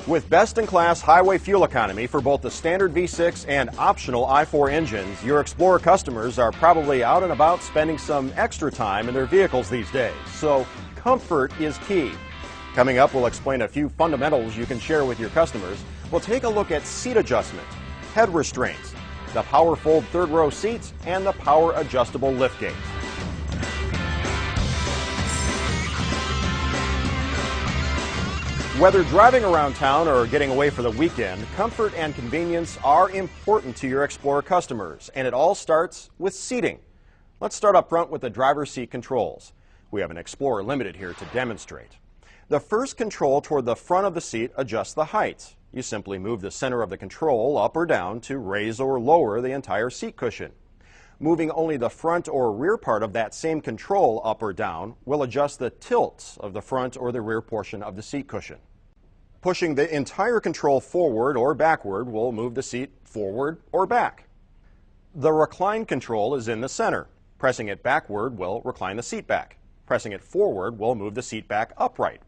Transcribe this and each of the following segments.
With best-in-class highway fuel economy for both the standard V6 and optional i4 engines, your Explorer customers are probably out and about spending some extra time in their vehicles these days. So comfort is key. Coming up, we'll explain a few fundamentals you can share with your customers. We'll take a look at seat adjustment, head restraints, the power fold third row seats, and the power adjustable liftgate. Whether driving around town or getting away for the weekend, comfort and convenience are important to your Explorer customers, and it all starts with seating. Let's start up front with the driver's seat controls. We have an Explorer Limited here to demonstrate. The first control toward the front of the seat adjusts the height. You simply move the center of the control up or down to raise or lower the entire seat cushion. Moving only the front or rear part of that same control up or down will adjust the tilt of the front or the rear portion of the seat cushion. Pushing the entire control forward or backward will move the seat forward or back. The recline control is in the center. Pressing it backward will recline the seat back. Pressing it forward will move the seat back upright.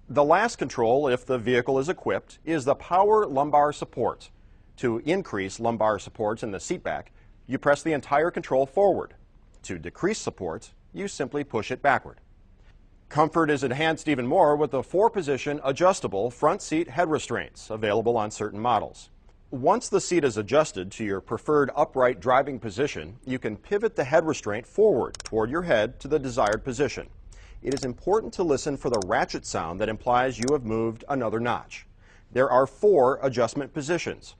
The last control, if the vehicle is equipped, is the power lumbar support. To increase lumbar support in the seat back, you press the entire control forward. To decrease support, you simply push it backward. Comfort is enhanced even more with the 4-position adjustable front seat head restraints available on certain models. Once the seat is adjusted to your preferred upright driving position, you can pivot the head restraint forward toward your head to the desired position. It is important to listen for the ratchet sound that implies you have moved another notch. There are 4 adjustment positions.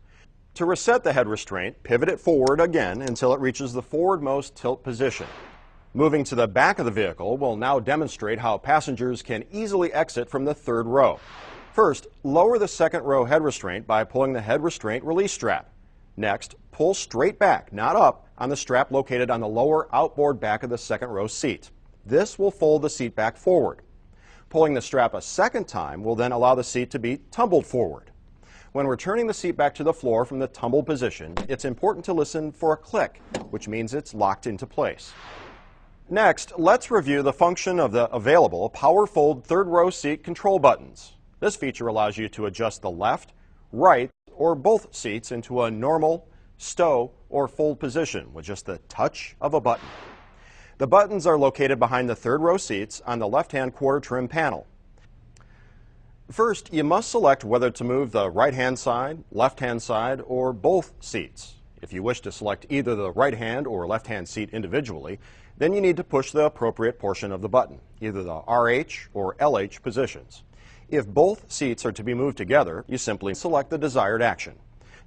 To reset the head restraint, pivot it forward again until it reaches the forwardmost tilt position. Moving to the back of the vehicle will now demonstrate how passengers can easily exit from the third row. First, lower the second row head restraint by pulling the head restraint release strap. Next, pull straight back, not up, on the strap located on the lower outboard back of the second row seat. This will fold the seat back forward. Pulling the strap a second time will then allow the seat to be tumbled forward. When returning the seat back to the floor from the tumbled position, it's important to listen for a click, which means it's locked into place. Next, let's review the function of the available power fold third row seat control buttons. This feature allows you to adjust the left, right, or both seats into a normal, stow, or fold position with just the touch of a button. The buttons are located behind the third row seats on the left-hand quarter trim panel. First, you must select whether to move the right-hand side, left-hand side, or both seats. If you wish to select either the right-hand or left-hand seat individually, then you need to push the appropriate portion of the button, either the RH or LH positions. If both seats are to be moved together, you simply select the desired action.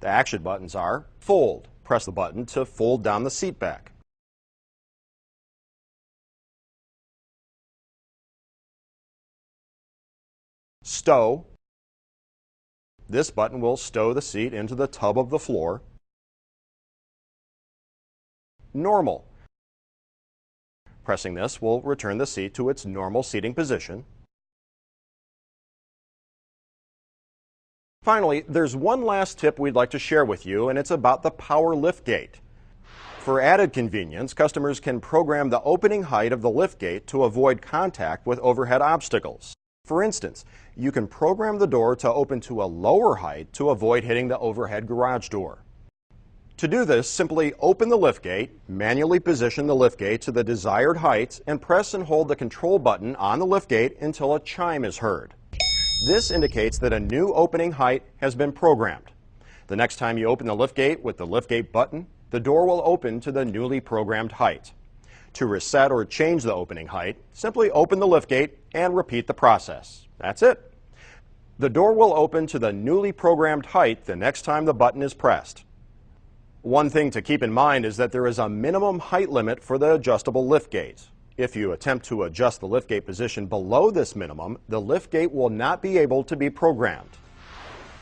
The action buttons are fold. Press the button to fold down the seat back. Stow. This button will stow the seat into the tub of the floor. Normal. Pressing this will return the seat to its normal seating position. Finally, there's one last tip we'd like to share with you, and it's about the power liftgate. For added convenience, customers can program the opening height of the liftgate to avoid contact with overhead obstacles. For instance, you can program the door to open to a lower height to avoid hitting the overhead garage door. To do this, simply open the liftgate, manually position the liftgate to the desired height, and press and hold the control button on the liftgate until a chime is heard. This indicates that a new opening height has been programmed. The next time you open the liftgate with the liftgate button, the door will open to the newly programmed height. To reset or change the opening height, simply open the liftgate and repeat the process. That's it. The door will open to the newly programmed height the next time the button is pressed. One thing to keep in mind is that there is a minimum height limit for the adjustable liftgate. If you attempt to adjust the liftgate position below this minimum, the liftgate will not be able to be programmed.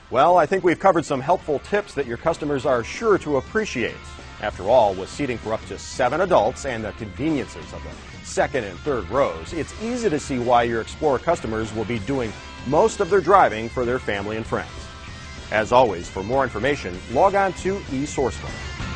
Well, I think we've covered some helpful tips that your customers are sure to appreciate. After all, with seating for up to 7 adults and the conveniences of the second and third rows, it's easy to see why your Explorer customers will be doing most of their driving for their family and friends. As always, for more information, log on to eSourcebook.